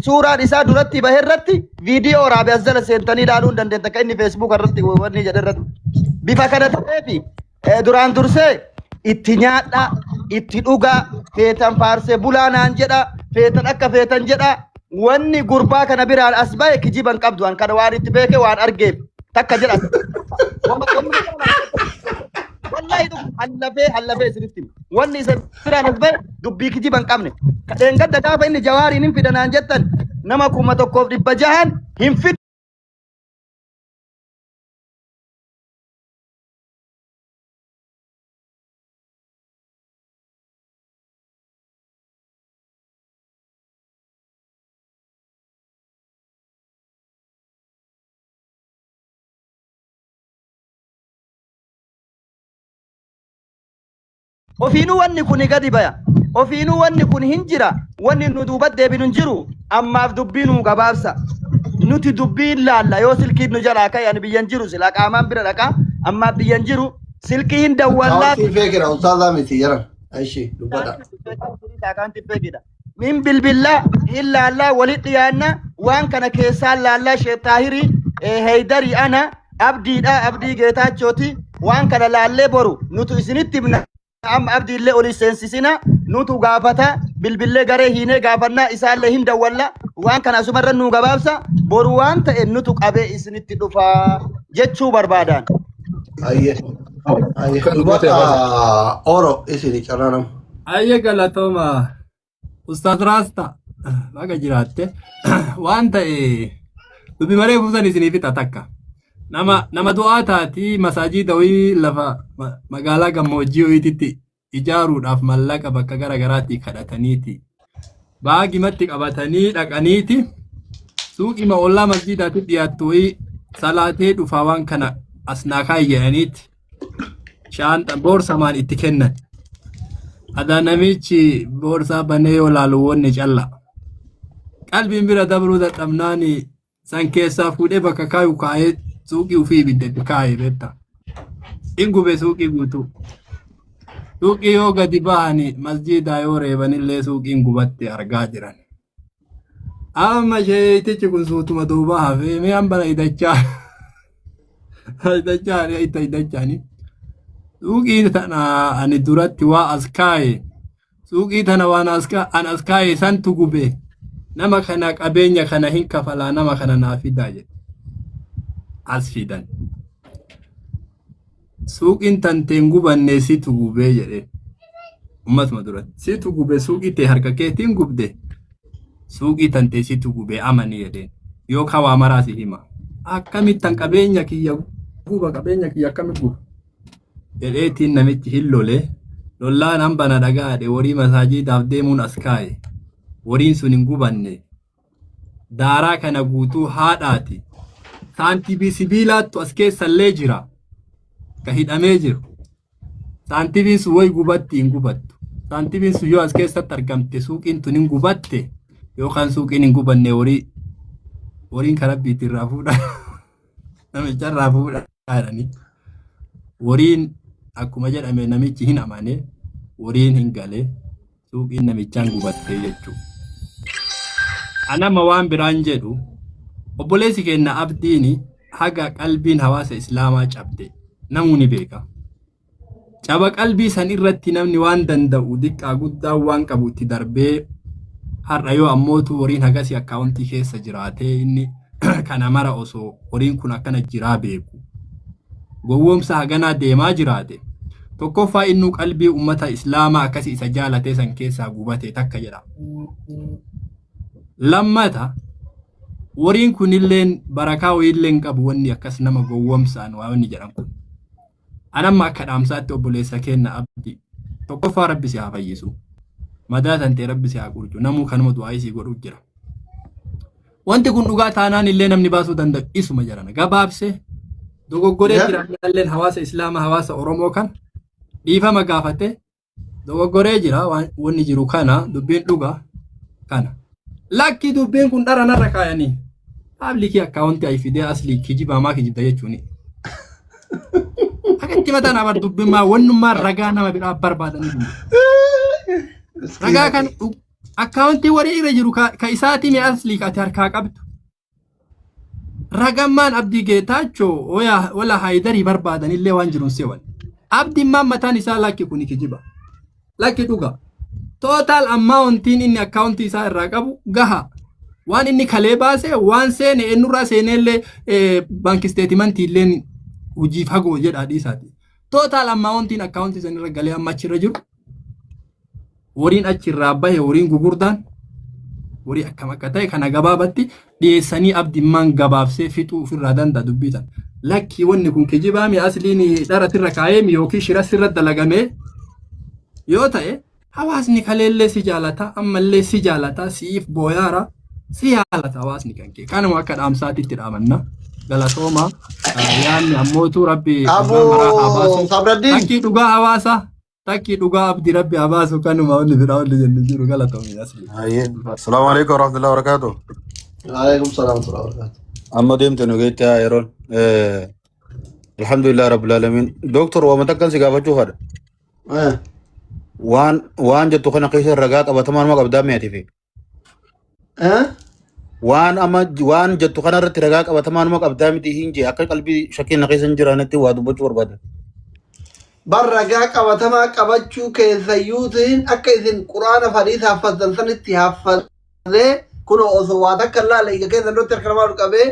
suuraan isaa duratti baheerratti viidiyoo waraabee as jala seentanii ilaaluu hin dandeenya akka inni feesbuuk irratti wanni jedherratti. Bifa kana ta'eefi duraan dursee itti nyaadha, itti dhugaa, feetan faarsee bulaanaan jedha, feetan akka feetan jedha. Wanni gurbaa kana biraan as bahe kijiban qabdu an kana waan itti beeke waan argeef takka jedha. Wallahi hallafee isinitti wanni isa biraan as bahe dubbii kijiban qabne. Kadheen gadda gaafa inni jawaariin hin fidanaan jettan nama 1,600 hin fidu. Ofiinuu wanni kun gadi baya. Ofiinuu wanni kun hin jira. Wanni nu duuba deebinu hin jiru. Ammaaf dubbii nu gabaabsa. Nuti dubbiin laalla yoo silkiin nu jalaa ka'e ani biyyan jiru sila qaamaan bira dhaqa. Ammaaf biyyan jiru silkii hin dawwallaa. Taa'uutii feekira ustaazaa miti jiran. Aishii dubbadha. Min bilbillaa hin laallaa walitti dhiyaanna waan kana keessaan laallaa sheetaahirii heeydarii ana abdiidha abdii geetaachooti waan kana laallee boru nutu isinitti himna. Amma abdiillee oli seensisina nutu gaafata bilbillee garee hiinee gaafannaa isaallee hin dawwalla waan kana asumarra nu gabaabsa boru waan ta'e nutu qabee isinitti dhufa jechuu barbaadan. Ayyee. Dubbadha oro isinii carraanam. Ayyee galatooma Ustaaz Raasta baga jiraatte waan ta'e dubbi maree buusan isinii fixa takka. Nama du'aa taati masaajii dawii lafa magaalaa gammoojjii ho'iititti ijaaruudhaaf mallaqa bakka gara garaatti kadhataniiti. Baagimatti qabatanii dhaqaniiti suuqima ollaa masjiidaatti dhiyaattu ho'i salaatee dhufaa waan kana asnaa kaayyaniiti shaanxa boorsamaan itti kennan. Adaa namichi boorsaa banee yoo laalu wanni calla. Qalbiin bira dabruu dadhabnaani san keessaa fuudhee bakka kaayu kaa'ee suuqii ufii ibiddetti kaa'ee beekta. Ingube suuqii guutuu. Suuqii yoo gadi bahani masjiidaa yoo reebanillee suuqiin gubatti argaa jiran. Amma sheetichi kun suutuma duuba hafee mee hambana hidachaa. Hidachaani. Suuqii tana ani duratti waa as kaa'e. Suuqii tana waan an as kaa'e santu gube. Nama kana qabeenya kana hin kafalaa nama kana naa fidaa jedhe. As fidan. Suuqiin tanteen gubanne situ gubee jedhe. Ummatuma duratti. Situ gube suuqii tee harka keetiin gubde. Suuqii tantee situ gubee amanii jedheen. Yookaan waa maraasi hima. Akkamittan qabeenya kiyya guba qabeenya kiyya akkamit guba. Jedheetiin namichi hin lole. Lollaan hambana dhagaadhe warii masaajidaaf deemuun as kaa'e. Wariin sun hin gubanne. Daaraa kana guutuu haadhaati. saantibii sibiilaattu as keessallee jira ka hidhamee jiru. Saantibiin sun way gubatti hin gubattu. Saantibiin sun yoo as keessatti argamte suuqiin tun hin gubatte yookaan suuqiin hin gubanne woriin karaa biitirraa fuudha. Namicharraa fuudha jedhanii. Woriin akkuma jedhame namichi hin amane woriin hin gale suuqiin namichaan gubatte jechuudha. Anama waan biraan jedhu obboleessi keenya abdiini haga qalbiin hawaasa islaamaa cabde namni beeka. Caba qalbii san irratti namni waan danda'u diqqaa guddaa waan qabu itti darbee har'a yoo ammootu woriin hagasii akkaawuntii keessa jiraatee inni kana mara osoo woriin kun akkana jiraa beeku. Gowwoomsa haganaa deemaa jiraate tokkoffaa innuu qalbii ummata islaamaa akkasii isa jaalatee san keessaa gubate takka jedha. Lammata woriin kunilleen barakaa wayiilleen qabu wanni akkas nama gowwoomsaan waa wanni jedhan kun. Anamma akka dhaamsaatti obboleessa keenya abdii tokkoffaa rabbi si haa fayyisu. Madaa tantee rabbi si haa qurcu namuu kanuma du'aa isii godhuu jira. Wanti kun dhugaa taanaan illee namni baasuu danda'u isuma jirana gabaabsee dogoggoree jira illeen hawaasa islaamaa hawaasa oromoo kan dhiifama gaafate dogoggoree jira wanni jiru kana dubbiin dhugaa kana. Lakki dubbiin kun dhara narra kaayanii paabliikii akkaawuntii ayifidee aslii kijibaamaa kijibda jechuuni. Akatti mataan abar dubbimmaa wannummaa ragaa nama biraa barbaadanii ragaa kan akkaawuntii warii irra jiru ka isaatii mee aslii kaati harkaa qabdu. Ragammaan abdii geetaachoo wala haayidarii barbaadanillee waan jiruun seewan. Abdiimmaan mataan isaa lakki kuni kijiba. Lakki dhugaa. Total amountiin inni akkaawuntii isaa irraa qabu gaha. Waan inni kalee baase waan seene ennurraa seenellee baanki steetimentii illeen hujii fagoo jedhaa dhiisaati. Total amountiin akkaawuntii san irra galee amma achirra jiru. Woriin achirraa bahe woriin gugurdaan warii akkam akka ta'e kana gabaabatti dhiyeessanii abdiimmaan gabaabsee fixuu ofirraa danda'a dubbitan. Lakki wanni kun kijibaami asliin dharatirra kaa'eemi yookiin shirasirra dalagamee yoo ta'e hawaasni kaleellee si jaalata ammallee si jaalata siif booyaara si jaalata hawaasni kan kee kanuma akka dhaamsaatitti dhaamanna galatooma yaanni ammootu rabbi takkii dhugaa hawaasa takkii dhugaa abdi rabbi habaasu kanuma wanni biraa wanni jennu jiru galatoomi asli. Assalamu alaikum warahmatullahi wabarakatuh. Waalaikum salaam warahmatullahi wabarakatuh. Amma deemte nu geetti yeroon alhamdulillah rabbil alamin doktor waa matakkan si gaafachuu fadha. waan jettu kana keessa ragaa qabatamaan ma qabdaa mi'ati fi waan jettu kana irratti ragaa qabatamaan ma qabdaa miti hinje akka qalbii shakkiin keessa hin jiraannetti waa dubbachuu barbaada. Bar ragaa qabatamaa qabachuu keessayyuutiin akka isin quraana hadiisa haffazan sanitti haffazee kun osoo waa takka laala ija keessa ndotti harka namaa qabee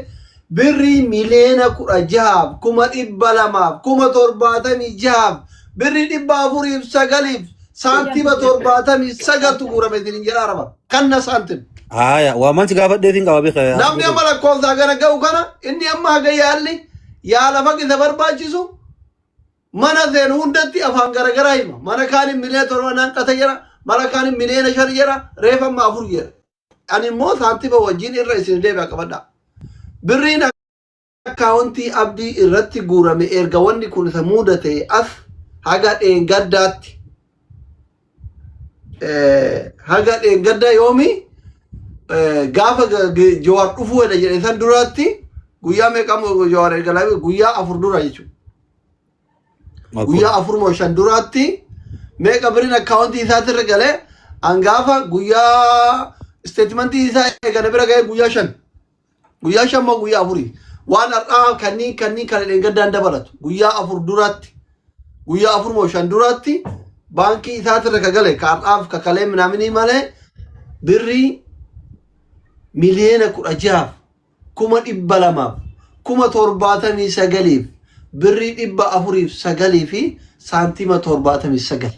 birrii miliyoona 16 200,000 70,000 birrii 409 saantima 79 gurame isin jedha araba kanna saantim. Haya waa mansi gaafadheetiin qaba beekaya. Namni amma lakkoofsaa gara ga'u kana inni amma haga yaalli yaala faqisa barbaachisu mana seen hundatti afaan garagaraa hima. Mana kaanin miliyoona 7 hanqata jira mana kaanin miliyoona 5 jira reefa amma 4 jira. Ani immoo saantima wajjin irra isin deebi'a qabadha. Birriin akkaawuntii abdii irratti guurame erga wanni kun isa mudate as haga dheengaddaatti haga dheengadda yoomi gaafa Jawaar dhufuu jedha jedhe san duraatti guyyaa meeqamu Jawaar erga guyyaa 4 dura jechuudha. Guyyaa 4 moo 5 duraatti meeqa birriin akkaawuntii isaatti irra galee hangaafa guyyaa statementii isaa eegale bira ga'ee guyyaa 5 guyyaa 5 moo guyyaa 4 waan har'aa kanniin kan dheengaddaan dabalatu guyyaa 4 duraatti guyyaa 4 moo 5 duraatti baankii isaatti irra gale kaadhaaf kakalee minaaminii malee birrii miliyoona 16 200,000 79,000 birrii 409 fi saantima 79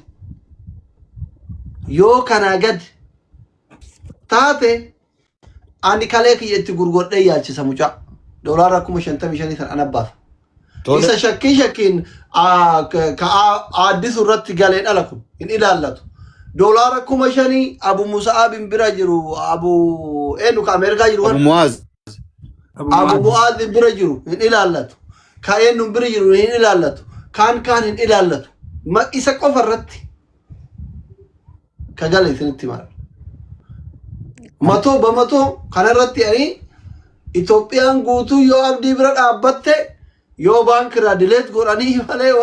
yoo kanaa gad taate ani kalee kiyyetti gurgodhee yaalchisa mucaa doolaara 55,000 san anabbaaf. Isa shakkiin addisu irratti galee dhala kun hin ilaallatu. Doolaara 5,000 Abu Musa'ab bira jiru Abu eenyu ka Ameerikaa jiru. Abu Muaz. Abu Mu'adh bira jiru hin ilaalatu. Kaayeen nun bira jiru hin ilaalatu. Kaan hin ilaalatu. Ma isa qofa irratti kagale isinitti mara. Matoo bamatoo kana irratti ani Itoophiyaan guutuu yoo abdii bira dhaabbatte yoo baankirraa dileet godhanii malee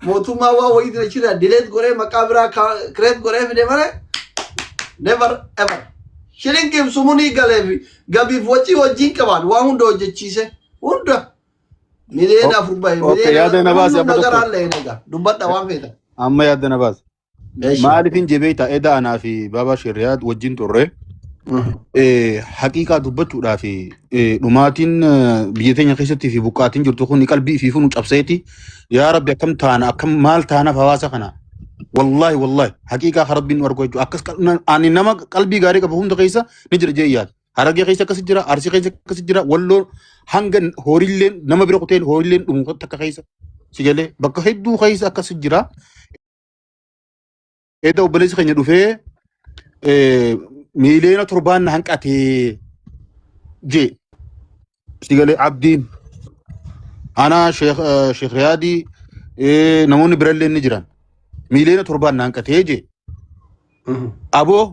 mootummaa waa wayii jira dileet godhee maqaa biraa kireet godhee fide malee never ever. Shilingii sumunii galeefi gabiif wacii wajjin qaban waa hunda hojjechiise hunda miliyoona 4 baay'ee miliyoona nagaraan leeneega dubbadha waan feeta. Amma yaadda na baas. Maaliifin jebeeta eda anaa fi Baba Shiriyaad wajjin turre. Haqiiqaa dubbachuudhaa fi dhumaatiin biyya teenya keessatti fi buqqaatiin jirtu kun qalbii fi funu cabseeti. Yaa Rabbi akkam taana akkam maal taanaaf hawaasa kana. Wallahi haqiiqaa Rabbiin nu argu jechuudha. Akkas ani nama qalbii gaarii qabu hunda keessa ni jira jee yaad. Harargee keessa akkas jira, Arsii keessa akkas jira, Walloo hanga horiilleen nama bira kuteen horiilleen dhumu takka keessa. Sigalee bakka hedduu keessa akkas jira. Eda obboleessi keenya dhufee miliyoona 7 hanqatee je sigalee abdiin ana Sheekh Riyaadi namoonni birallee ni jiran miliyoona 7 hanqatee je aboo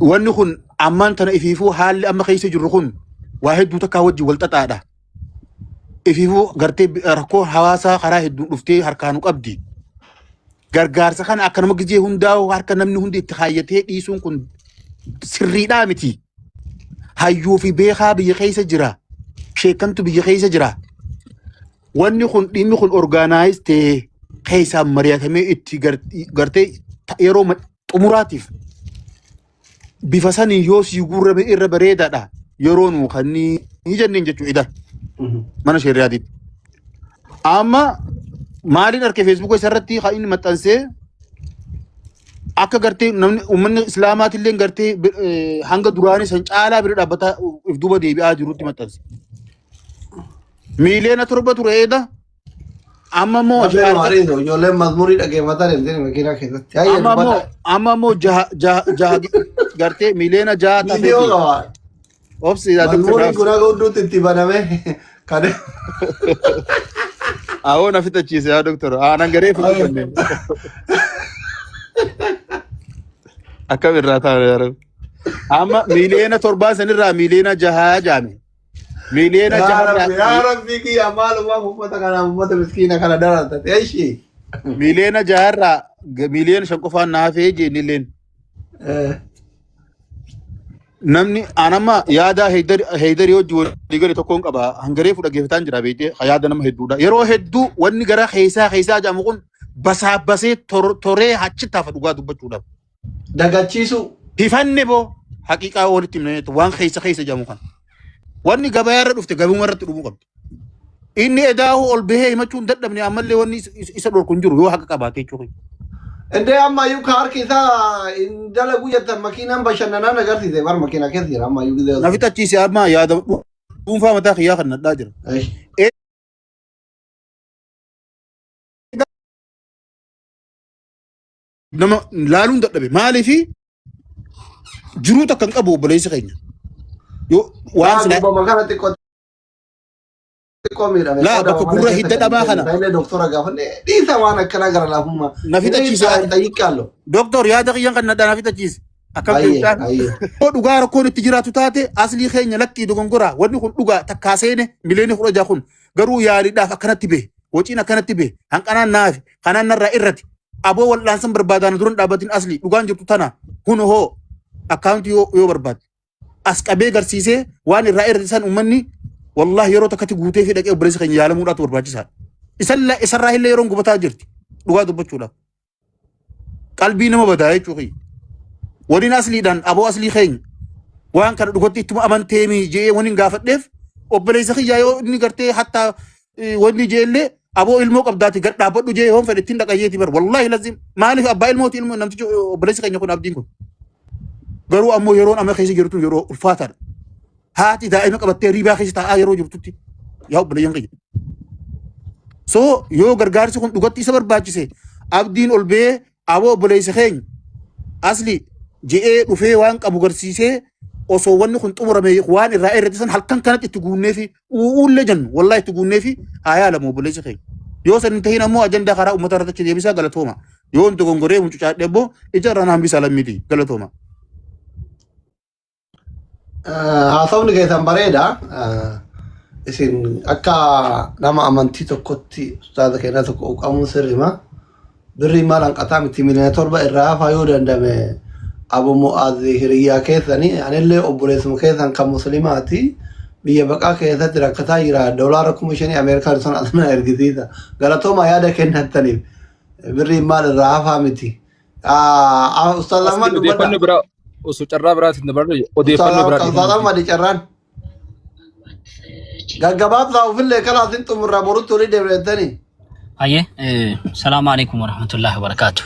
wanni kun ammaan tana ifiifuu haalli amma keessa jirru kun waa hedduu takkaa wajji wal xaxaadha ifiifuu gartee rakkoo hawaasaa karaa hedduun dhuftee harkaanu qabdi gargaarsa kana akka nama gizee hundaa'u harka namni hundi itti kaayyatee dhiisuun kun sirriidhaa miti. Hayyuu fi beekaa biyya keessa jira. Sheekantu biyya keessa jira. Wanni kun dhimmi kun orgaanaayis ta'ee keessaan mari'atamee itti gartee yeroo xumuraatiif bifa sanii yoo sii guurrame irra bareedaadha. Yeroo nu kan ni jenneen jechuudha. Mana Shiriyaaditti. Amma maalin arke Facebook isarratti kan inni maxxansee akka gartee namni uummanni islaamaatillee gartee hanga duraanii san caalaa bira dhaabbataa if duuba deebi'aa jirutti maxxanse. Miliyoona 7 tureedha. Amma moo ijoolleen mazmurii dhaggeeffataa deemtee makiinaa keessatti. Amma moo jaha gartee miliyoona 6 tafe. Viidiyoo qaba. Obsi mazmurii kun akka hunduutti itti baname kan. Awo na fitachiise yaa doktor. Aanan garee fudhanne. Akka birraa taa'u yaa Rabbi. Amma miliyoona 7 sanirraa miliyoona 6 jaame. Miliyoona 6 yaa Rabbi kiyya maalummaa ummata kana ummata miskiina kana darata. Eeshi. Miliyoona 6 irraa miliyoona 5 qofaan naafee jennilleen. Namni anama yaada heydari hojii walii gadi tokkoon qaba hangaree fudhageeffataan jira beekee yaada nama hedduudha yeroo hedduu wanni gara keessaa jedhamu kun basaabasee toree achi taafa dhugaa dubbachuudhaaf. Dagachiisu. Hifanne boo haqiiqaa walitti himne waan keessa jedhamu kan wanni gabayaa irra dhufte gabuma irratti dhumuu qabdi. Inni edaahu ol bahee himachuun dadhabne ammallee wanni isa dhorku hin jiru yoo haqa qabaate jechuudha. Ende amma yu kaar kisa indala guyata makinan bashannana nagartite bar makina keessa jira amma yu gidee. Na fitachiise amma yaada dhuunfaa mataa kiyyaa kan nadhaa jira. Nama laaluun dadhabe maaliifi jiruu takka hin qabu obboleessi keenya. Yoo waan sila لا بكبره هيدا ما خنا دكتور قافني دي ثواني كنا غير لهم ما في تجيز دقيقه دكتور يا دقيقه كنا دنا في تجيز اكمل دوغا ركون التجارات تاتي اصلي خينيا لكي دوغنغرا ودي كون دوغا تكاسينه مليون خرجا كون غرو يالي دا كانت به وجينا كانت به ان كانا ناف كانا نرا إرتي ابو والله سن بربادان درون دابتين اصلي دوغان جبتو تنا هون هو اكاونت يو برباد اسكابي غرسيسه وان الرائر سن امني والله يرو تكتي غوتي في دقه بريس خن يالمو دات ورباجسا اسلا اسرا هي يرون غبتا جرتي دوغا دبچولا قلبي نما بداي چوخي ودين اصلي دان ابو اصلي خين وان كان دوغتي تم امنتيمي جي ونين غافدف وبليس خي يايو ني غرتي حتى وني جيل ابو علمو قبداتي غدا بدو جي هون فدتين دقايتي بر والله لازم مالك ابا الموت علمو نمتي بليس خين يكون ابدين كون غرو امو يرون اما خيسي جرتو يرو الفاتر هاتي دائما قبتي ريبا خيسي تا يرو جبتوتي يا بلا ينقي سو يو غرغارسي كون دوغتي سبر باجسي ابدين اولبي ابو بليس خين اصلي جي دفي وان قبو غرسيسي osoo wanni kun xumurame waan irraa irratti san halkan kanatti itti guunnee fi uullee jennu wallahi itti guunnee fi haa yaalamu obboleessi keenya. Yoo san hin tahin ammoo ajandaa karaa uummata irratti deebisaa galatooma. Yoo wanti gongoree mucucaadhe ammoo ija irraan hambisa lammiti galatooma. Haasawni keessan bareeda. Isin akka nama amantii tokkotti ustaaza keenya tokko qabuun sirrima. Birrii maal hanqataa miti miliyoona 7 irraa hafaa yoo dandame Abu Mu'aaz hiriyaa keessanii anillee obboleessuma keessan kan muslimaati. Biyya baqaa keessatti rakkataa jira. Doolaara 5,000 Ameerikaan sun asuma ergisiisa. Galatooma yaada kennataniif. Birrii maal irraa hafaa miti. Ustaaza Ahmad dubbadha. Osoo carraa biraatiin dabarre odeeffannoo biraatiin. Ustaaza Ahmad carraan. Gaggabaabsaa ofillee kalaatiin xumurraa borutti olii deebi'ettanii. Aye, Assalamu alaikum warahmatullahi wabarakatuh.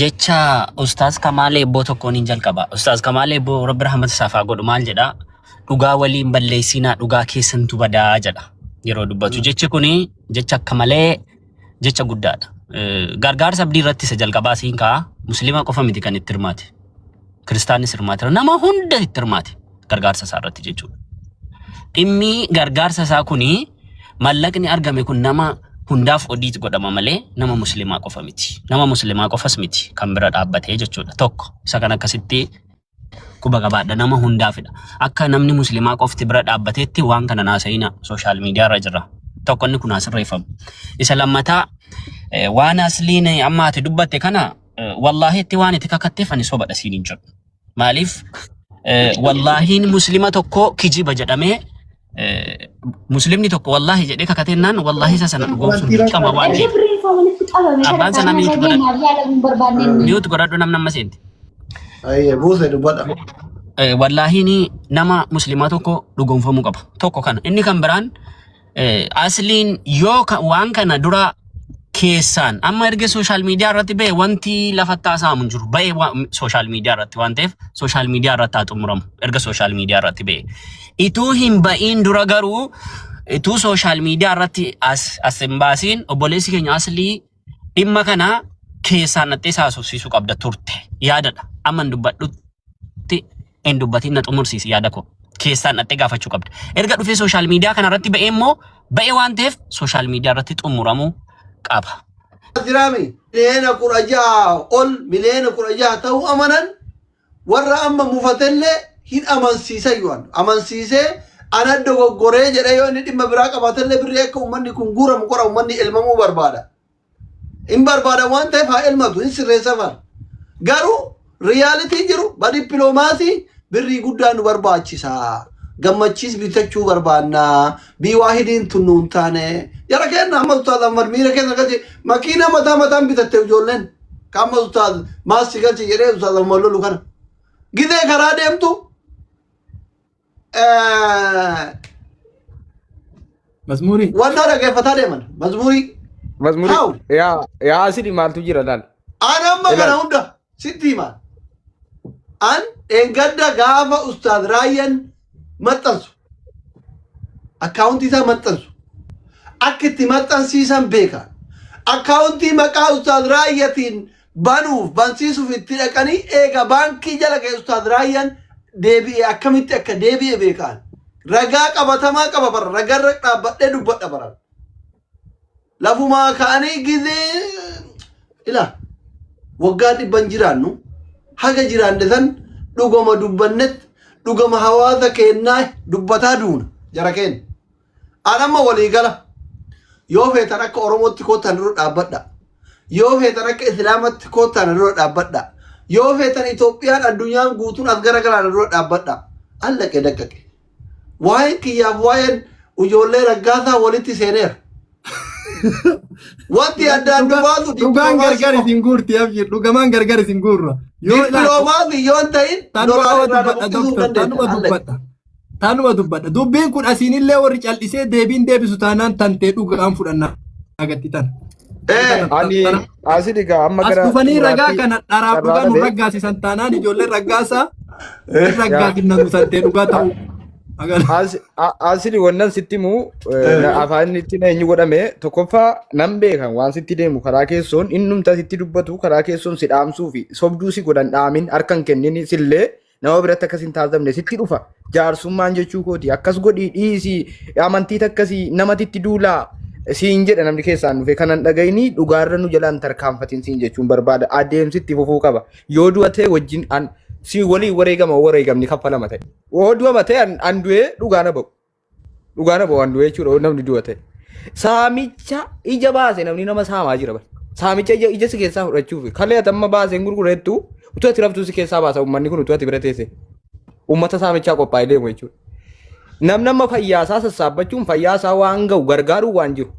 Jecha Ustaz Kamal Ebbo tokkoon hin jalqaba. Ustaz Kamal Ebbo Rabbi rahmat isaaf haa godhu maal jedha? Dhugaa waliin balleessinaa dhugaa keessantu badaa jedha. Yeroo dubbatu jechi kuni jecha akka malee jecha guddaadha. Gargaarsa abdii irratti isa jalqabaa siin ka'a. Muslima qofa miti kan itti hirmaate. Kiristaanis hirmaate. Nama hunda itti hirmaate gargaarsa isaa irratti jechuudha. Dhimmi gargaarsa isaa kuni mallaqni argame kun nama hundaaf odiit godhama malee nama muslimaa qofa miti. Nama muslimaa qofas miti kan bira dhaabbatee jechuudha. Tokko isa kan akkasitti kuba qabaadha nama hundaafidha. Akka namni muslimaa qofti bira dhaabbateetti waan kana naasayina sooshaal miidiyaa irra jira. Tokko inni kun asirreeffamu. Isa lammataa waan asliin amma ati dubbatte kana wallahi itti waan itti kakatteef ani sobadha siin hin jedhu. Maaliif wallahiin muslima tokko kijiba jedhamee muslimni tokko wallahi jedhee kakatennaan wallahi isa sana dhugoomsuun dirqama waan ta'eef abbaan sana miyuutu godhadhu namni seenti. Buuse dubbadha. Wallahiin nama muslimaa tokko dhugoomfamuu qaba. Tokko kana inni kan biraan asliin yoo waan kana dura keessaan amma erga sooshaal miidiyaa irratti ba'e wanti lafatti haasa'amu hin jiru ba'e sooshaal miidiyaa irratti waan ta'eef sooshaal miidiyaa irratti haa xumuramu erga sooshaal miidiyaa irratti ba'e. Ituu hin ba'iin dura garuu ituu sooshaal miidiyaa irratti as hin baasiin obboleessi keenya aslii dhimma kana keessaan naxxee haasofsiisuu qabda turte yaadadha. Amma hin dubbadhutti hin dubbatiin na xumursiisi yaada koo keessaan naxxee gaafachuu qabda. Erga dhufee sooshaal miidiyaa kana irratti ba'e immoo ba'e waan ta'eef sooshaal miidiyaa irratti xumuramuu qaba. Jiraami miliyoona 16 ol miliyoona 16 ta'uu amanan warra amma mufatellee hin amansiisan yoon amansiisee ana dogoggoree jedhee yoo inni dhimma biraa qabaatellee birrii akka uummanni kun guuramu qora uummanni ilmamuu barbaada. In barbaada waan ta'eef haa ilmatu hin sirreessa fara. Garuu riyaalitii jiru badipiloomaasii birrii guddaa nu barbaachisa. Gammachiis bitachuu barbaanna. Bii waahidiin tunnuun taane. Yara kenna amma Ustaaz Ahmad miira kenna galchi makiina mataan bitatte ijoolleen. Kamma Ustaaz maasii galchi jedhee Ustaaz Ahmad lolu kana. Gidee karaa deemtu Mazmuri. Wanta dhaggeeffataa deeman. Mazmuri. Yaa asii maaltu jira laal. An amma kana hunda sitti himaa. An eeggadda gaafa Ustaaz Raayyan maxxansu. Akkaawuntii isaa maxxansu. Akka itti maxxansiisan beeka. Akkaawuntii maqaa Ustaaz Raayyatiin banuuf bansiisuuf itti dhaqanii eega baankii jala kee Ustaaz Raayyan deebi'ee akkamitti akka deebi'ee beekan. Ragaa qabatamaa qaba bara ragarra dhaabbadhee dubbadha bara. Lafumaa ka'anii gizee ila waggaa 100 jiraannu haga jiraanne san dhugama dubbannet dhugama hawaasa kennaa dubbataa duuna jara kenna. Anamma walii gala yoo feetan akka Oromootti kootaan dura dhaabbadha. Yoo feetan akka Islaamatti kootaan dura dhaabbadha. Yoo feetan Itoophiyaan addunyaan guutuun as garagaraa dura dhaabbadha. Allaqee daqqaqe. Waa'een kiyyaaf waa'een ijoollee raggaasaa walitti seeneera. Wanti addaan dubaatu dhugaan gargar isin guurti abshir dhugamaan gargar isin guurra. Dippiloomaasii yoo ta'in taanuma dubbadha. Dubbiin kun asiinillee warri cal'isee deebiin deebisu taanaan tantee dhugaan fudhannaa agattitan. Ani asii dhigaa amma gara. As dhufanii ragaa kana dharaaf dhugaa nu raggaasisan taanaan ijoolleen raggaasaa raggaasinnan tantee dhugaa ta'u. Asii wannan sitti mu afaan itti na eenyu godhame tokkoffaa nan beekan waan sitti deemu karaa keessoon innumta sitti dubbatu karaa keessoon si dhaamsuu fi sobduu si godhan dhaamin harkan kennin sillee nama biratti akkas hin taasifamne sitti dhufa jaarsummaan jechuu kooti akkas godhii dhiisii amantii takkasii namatitti duulaa siin jedha namni keessaan dhufe kanan dhagayni dhugaarra nu jalaan tarkaanfatiin siin jechuun barbaada adeemsitti fufuu qaba yoo du'a ta'e wajjin si walii wareegamni kaffalama ta'e yoo du'a ta'e an du'ee dhugaana ba'u an du'ee jechuudha namni du'a ta'e saamicha ija baase namni nama saamaa jira saamicha ija si keessaa fudhachuuf kalee atamma baaseen gurgureettu utuu ati raftuu si keessaa baasa uummanni kun utuu ati bira teesse uummata saamichaa qophaa'ee deemu jechuudha. Nama fayyaasaa sassaabachuun fayyaasaa waan ga'u gargaaruu waan jiru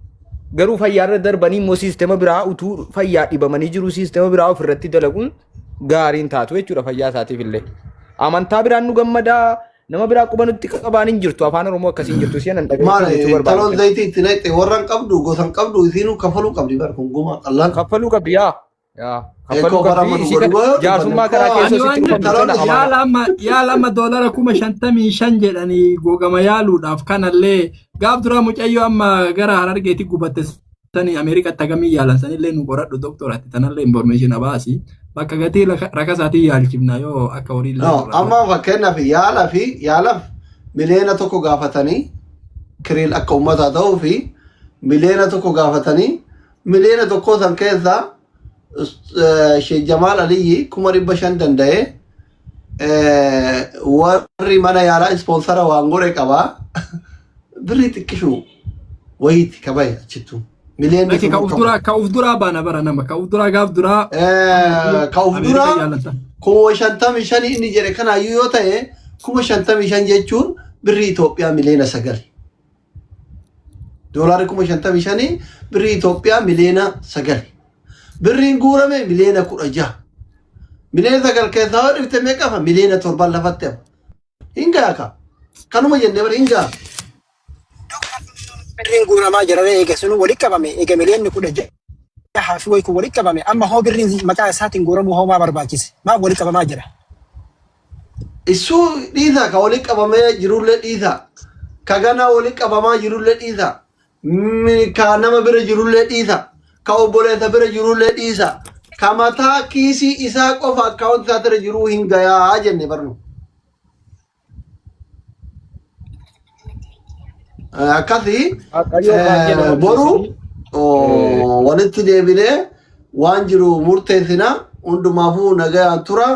garuu fayyaarra darbanii immoo siistema biraa utuu fayyaa dhibamanii jiru siistema biraa ofirratti dalaguun gaariin taatu jechuudha fayyaasaatiif illee. Amantaa biraan nu gammadaa nama biraa quba nutti qabaan hin jirtu afaan oromoo akkasiin jirtu si anan dhaga'ee taloon zayitii itti naqxe warran qabdu gosan qabdu isiinuu kaffaluu qabdi bar kun guma qallaan kaffaluu qabdi yaa kaffaluu qabdi jaarsummaa karaa keessatti yaa lama doolara 55 jedhanii gogama yaaluudhaaf kanallee gaaf dura mucayyoo amma gara harargeetti gubatte sani Ameerikaatti agamii yaalan sanillee nu qoradhu doktoratti tanallee information abaasi bakka gatii rakasaatii yaalchifna yoo akka horii amma fakkeenyaaf yaalaaf miliyoona tokko gaafatanii kiriil akka uummataa ta'uu fi miliyoona tokko gaafatanii miliyoona tokko san keessaa Sheikh Jamal Aliyyi 500 danda'ee warri mana yaalaa ispoonsara waan godhe qabaa birrii xiqqishuu wayiiti kabaya achittu. Ka ufdura bana bara nama ka ufdura gaaf dura ka ufdura 55 inni jedhe kana yoo ta'e 55 jechuun birrii Itoophiyaa miliyoona 9 doolarii 55 birrii Itoophiyaa miliyoona 9 birriin guurame miliyoona 16 miliyoona 9 keessaa dhifte meeqafa miliyoona 7 lafatti hingaa ka kanuma jennee bara hingaa birriin guuramaa jira eega sunu walitti qabame eega miliyoonni 16 haafi wayi kun walitti qabame amma hoo birriin maqaa isaatiin guuramuu hoo maa barbaachise maa walitti qabamaa jira isu dhiisa ka walitti qabamee jirullee dhiisa ka ganaa walitti qabamaa jirullee dhiisa ka nama bira jirullee dhiisa ka obboleessa bira jirullee dhiisa ka mataa kiisii isaa qofa akkaawunti isaa bira jiruu hin gayaa jenne barnu akkasii boru walitti deebinee waan jiru murteessina hundumaafuu nagayaan tura